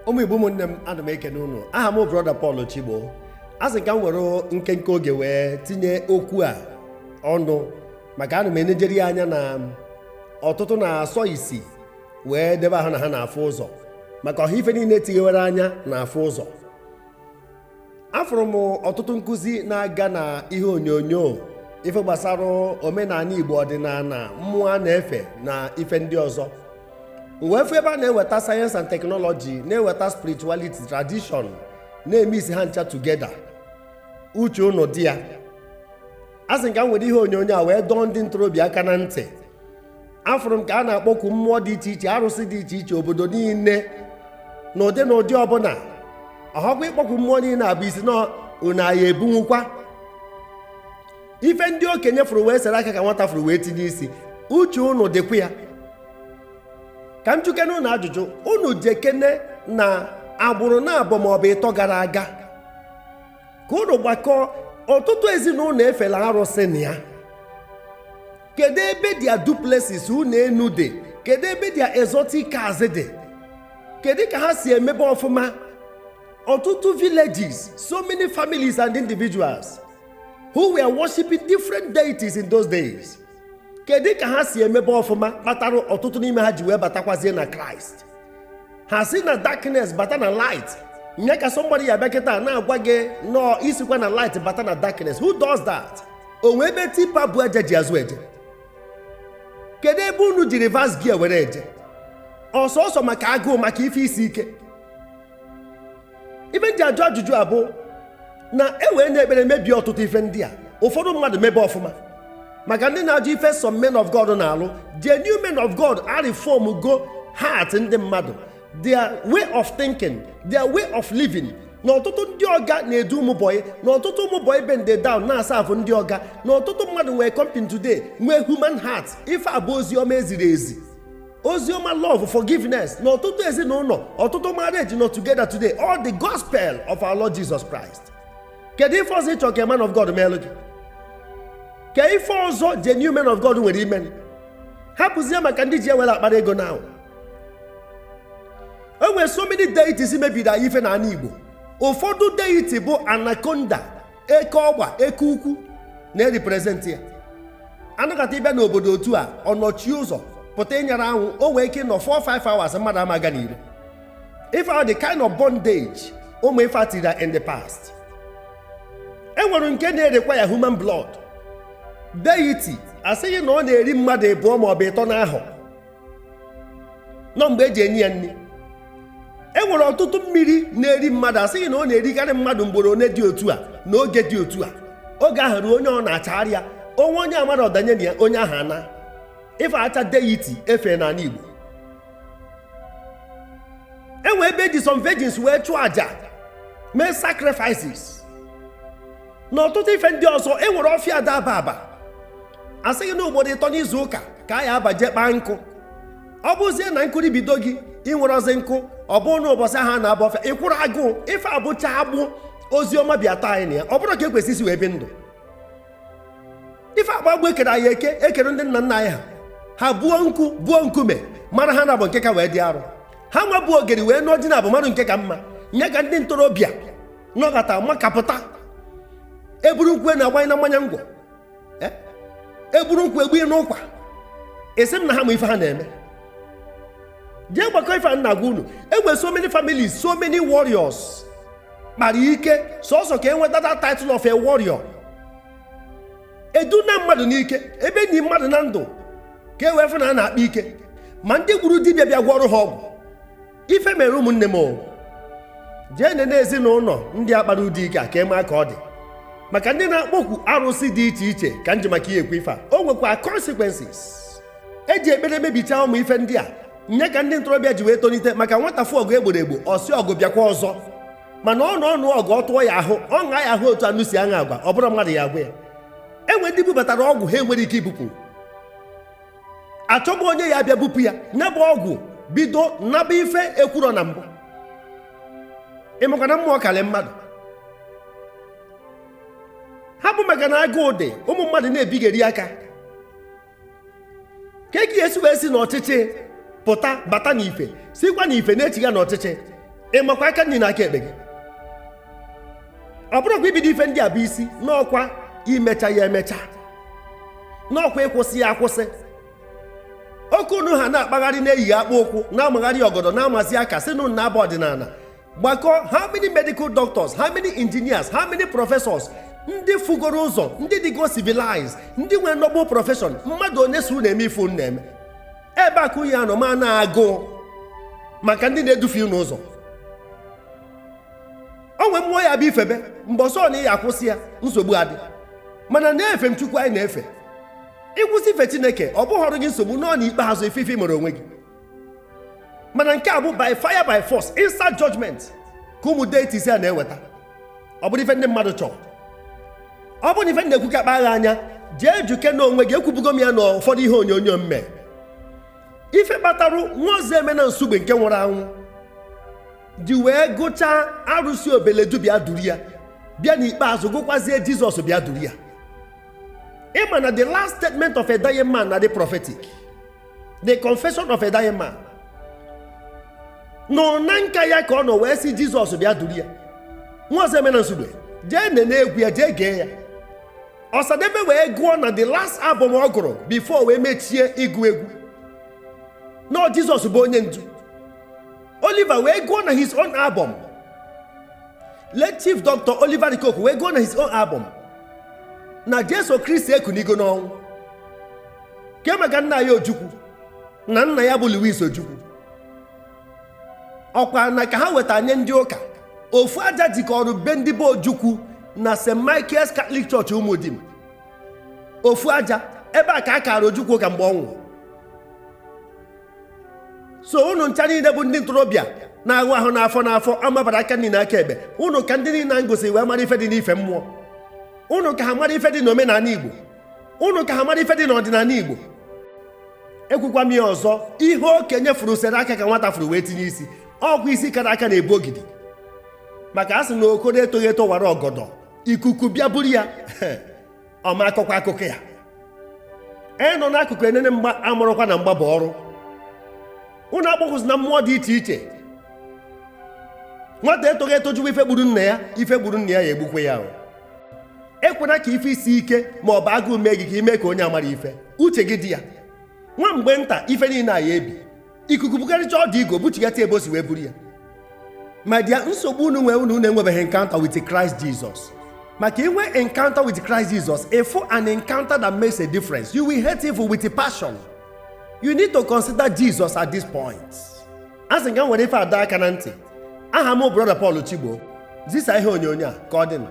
ụmụ Igbo ụmụnne m, ana m ekene unu. Aha m brọda Paul Chigbo. Asị ka m were nkenke oge wee tinye okwu a ọnụ maka ana m enejeri anya na ọtụtụ na-asọ isi wee debe ha na ha na-afụ ụzọ maka ọha ife niile tighewere anya na-afụ ụzọ. Afụrụ m ọtụtụ nkụzi na-aga na ihe onyonyo ife gbasara omenala Igbo, ọdịnala, mmụọ a na-efe na ife ndị ọzọ. Wee fụ ebe a na-eweta sayensị and teknọlọji, na-eweta spirituality, tradition, na-eme isi ha ncha together. Uche ụnụ dị ya. Asị ka m nwere ihe onyonyo a wee dọọ ndị ntorobịa aka na ntị. Afụrụ m ka a na-akpọkwu mmụọ dị iche iche, arụsị dị iche iche, obodo niile n'ụdị na ụdị ọbụla. Ọhọkwa ịkpọkwu mmụọ niile abụ isi na unu aya ebunwukwa. Ife ndị okenye fụrụ wee sere aka ka nwata fụrụ wee tinye isi. Uche ụnụ dịkwa ya. Ka m chukene unu ajụjụ, unu jekene na agbụrụ na abụọ maọbụ ịtọ gara aga ka unu gbakọọ ọtụtụ ezinụlọ efela arụsị na ya. Kedu ebe dia duplexes unu enu dị? Kedu ebe dia exotic cars dị? Kedu ka ha si emebe ọfụma? Ọtụtụ villages, so many families and individuals who were worshiping different deities in those days. Kedu ka ha si emebe ọfụma kpatara ọtụtụ n'ime ha ji wee batakwazie na Christ? Ha si na darkness bata na light. Nye ka somebody ya bịa kịta na-agwa gị nọọ isikwa na light bata na darkness. Who does that? O nwee ebe tipa bụ eje ji azụ eje? Kedu ebe unu ji reverse gear were eje? Ọsọsọ maka agụụ, maka ife isi ike. Ife ji ajụ ajụjụ abụ na ewee na-ekpere mebie ọtụtụ ife ndị a. Ụfọdụ mmadụ mebe ọfụma maka ndị na-ajụ ife some men of God na-alụ. Genuine men of God are reform go heart ndị mmadụ, their way of thinking, their way of living. Na ọtụtụ ndị ọga na-edu ụmụ bọyị, na ọtụtụ ụmụ bọyị bende down na-asa afụ ndị ọga, na ọtụtụ mmadụ nwee company today nwee human heart. Ife abụ oziọma eziri ezi, oziọma love, forgiveness. Na ọtụtụ ezinụlọ, ọtụtụ marriage nọ together today, all the gospel of our Lord Jesus Christ. Kedu ife ọzọ ịchọ ka a man of God meelụ gị? Ka ife ọzọ genuine men of God nwere ime? Hapụzie maka ndị ji ewere akpara ego now. O nwere so many deities mebiri anyị ife n'ala Igbo. Ụfọdụ deity bụ anaconda, eke ọgba, eke ukwu na-represent ya. Anakọta ịbịa n'obodo otu a, ọ nọchie ụzọ pụta ịnyara anwụ, o nwee ike nọ 4-5 hours mmadụ amaga n'iro. If are the kind of bondage ụmụ ife atira in the past. E nwere nke na-erekwa ya human blood. Deity asịghị na ọ na-eri mmadụ abụọ maọbụ ịtọ n'ahụ nọ mgbe eji enye ya nri. E nwere ọtụtụ mmiri na-eri mmadụ, asịghị na ọ na-erikarị mmadụ mgboro one dị otu a n'oge dị otu a. Oge ahụ ruo onye ọ na-achagharị ya, onwe onye amara ọdanye na ya, onye ahụ ana. Ife acha deity efe n'ala Igbo. E nwere ebe dị some virgins wee chụọ aja, mee sacrifices na ọtụtụ ife ndị ọzọ. E nwere ọfịa daba aba, asịghị na obodo ịtọ n'izu ụka ka a ya abaje kpaa nkụ. Ọ bụzie na nkụri bido gị inwere ọzọ nkụ, ọ bụrụ na ụbọchị ahụ na-abụ ọfịa ịkwụrụ agụụ. Ife abụcha agbụ oziọma bịa taa anyị na ya, ọ bụrụ ka ekwesịsị wee bi ndụ. Ife agbagbu ekere anyị ekere ndị nna nna anyị ha buo nkụ, buo nkume, mara ha na bụ nke ka wee dị arụ. Ha nwa bụ ogeri wee nọọ dị na bụ mmadụ nke ka mma. Nye ka ndị ntorobịa nọgata makapụta, eburu nkwe na-agbanye na mmanya ngwọ, eburu nkwu egbu n'ụkwa. Esi m na ha ma ife ha na-eme. Jee gbakọ ife nna gwa unu. Enwe so many families, so many warriors kpara ike sọsọ ka enweta that title of a warrior. Edu na mmadụ n'ike, ebe ni mmadụ na ndụ ka e wee fụ na a na-akpa ike. Ma ndị gburu dibịa bịa gwọrọ ha ọgwụ. Ife mere ụmụnne m. Jee nene ezinụlọ ndị akpara ụdị ike a ka eme ka ọ dị. Maka ndị na-akpọkwu arụsị dị iche iche ka nji maka ihe ekwu ife a, o nwekwa consequences. Eji ekpere mebicha ụmụ ife ndị a. Nye ka ndị ntorobịa ji wee tonite maka nwata fụ ọgụ egboro egbo, ọsị ọgụ bịakwa ọzọ. Mana ọnụ ọgụ ọ tụọ ya ahụ, ọ ṅaa ya ahụ otu anụ si aṅa agwa, ọ bụrụ mmadụ ya agwa ya. Enwe ndị bubatara ọgwụ ha enwere ike ibupụ. Achọgbu onye ya abịa bupụ ya, nye bụ ọgwụ bido naba ife ekwuro na mbụ. Ịmụkwa na mmụọ karịa mmadụ. Ha bụ maka na agụụ dị, ụmụ mmadụ na-ebigheri aka. Ka esi wee si n'ọchịchị pụta bata n'ife, sikwa n'ife na-echiga n'ọchịchị. ịmakwa aka nri na aka ekpe gị. Ọ bụrụkwa ibido ife ndị a bụ isi n'ọkwa imecha ya emecha, n'ọkwa ịkwụsị ya akwụsị. Oke unu ha na-akpagharị na-eyi akpa ụkwụ na-amagharị ọgọdọ na-amazi aka si n'ụlọ na-abụ ọdịnala gbakọ. How many medical doctors, how many engineers, how many professors, ndị fugoro ụzọ, ndị dịgo civilized, ndị nwere noble profession, mmadụ onye so na-eme ife unu na-eme ebe akụ ya nọ ma na-agụ maka ndị na-edufe unu ụzọ. O nwee mmụọ ya bụ ifebe mgbe ọsọ na ya akwụsị ya nsogbu adị, mana na-efe m Chukwu anyị na-efe. Ịkwụsị ife Chineke ọ bụghị ọrụ gị nsogbu nọ n'ikpeazụ ife mere onwe gị, mana nke a bụ by fire by force instant judgment ka ụmụ deities a na-eweta. Ọ bụrụ ife ndị mmadụ chọrọ. Ọ bụrụ na ife na-ekwu ka kpagha anya jee juke n'onwe gị, ekwubugo m ya n'ụfọdụ ihe onyonyo mme. Ife kpatarụ nwa ọzọ eme na nsugbe nke nwụrụ anwụ ji wee gụchaa arụsị obeledu bịa duru ya, bịa n'ikpeazụ gụkwazie Jizọs bịa duru ya. Ịma na the last statement of a dying man na the prophetic, the confession of a dying man, nọ na nka ya ka ọ nọ wee sị Jizọs bịa duru ya. Nwa ọzọ eme na nsugbe jee nene egwu ya, jee gee ya. Ọsadebe wee gụọ na the last album ọ gụrụ before wee mechie ịgụ egwu nọ Jizọs bụ onye ndu. Oliver wee gụọ na his own album. Late Chief Dr. Oliver Ikoko wee gụọ na his own album na Jesu Kristi ekunigo n'ọnwụ. Ke maka nna ya Ojukwu na nna ya bụ Louis Ojukwu. Ọkwa na ka ha weta nye ndị ụka ofu aja jikọrọ be ndị bụ Ojukwu na St. Michael's Catholic Church Umudim. Ofu aja ebe a ka a kara Ojukwu ka mgbe ọ nwụrụ. So unu ncha niile bụ ndị ntorobịa na-aghụ ahụ n'afọ amabara aka nri na aka ekpe, unu ka ndị niile ngosi wee mara ife dị n'ife mmụọ. Unu ka ha mara ife dị n'omenala Igbo. Unu ka ha mara ife dị n'ọdịnala Igbo. Ekwukwa m ya ọzọ, ihe okenye furu sere aka ka nwata furu wee tinye isi. Ọgwụ isi kara aka na-ebu ogidi. Maka asị na okoro etoghị eto wara ọgọdọ, ikuku bịa buru ya ọma akọkwa akụkọ ya. Nọ n'akụkụ enene mgba amụrụkwa na mgba bụ ọrụ. Unu akpọkwụsị na mmụọ dị iche iche. Nwata etoghị etojuwa ife gburu nna ya, ife gburu nna ya ya egbukwe ya. Ekwena ka ife isi ike ma ọ bụ agụụ mee gị ka ime ka onye amara ife. Uche gị dị ya. Nwa mgbe nta ife niile a ya ebi. Ikuku bukarịcha ọdụ igo buchigata ebe o si wee buru ya. Ma dia nsogbu unu enwebeghị encounter with Christ Jesus. Maka inwe encounter with Christ Jesus, an encounter that makes a difference. You will hate evil with a passion. You need to consider Jesus at this point. Asị nga nwere ife ada aka na ntị. Aha m brother Paul Chigbo. Zisa ihe onyonyo a ka ọ dị nụ.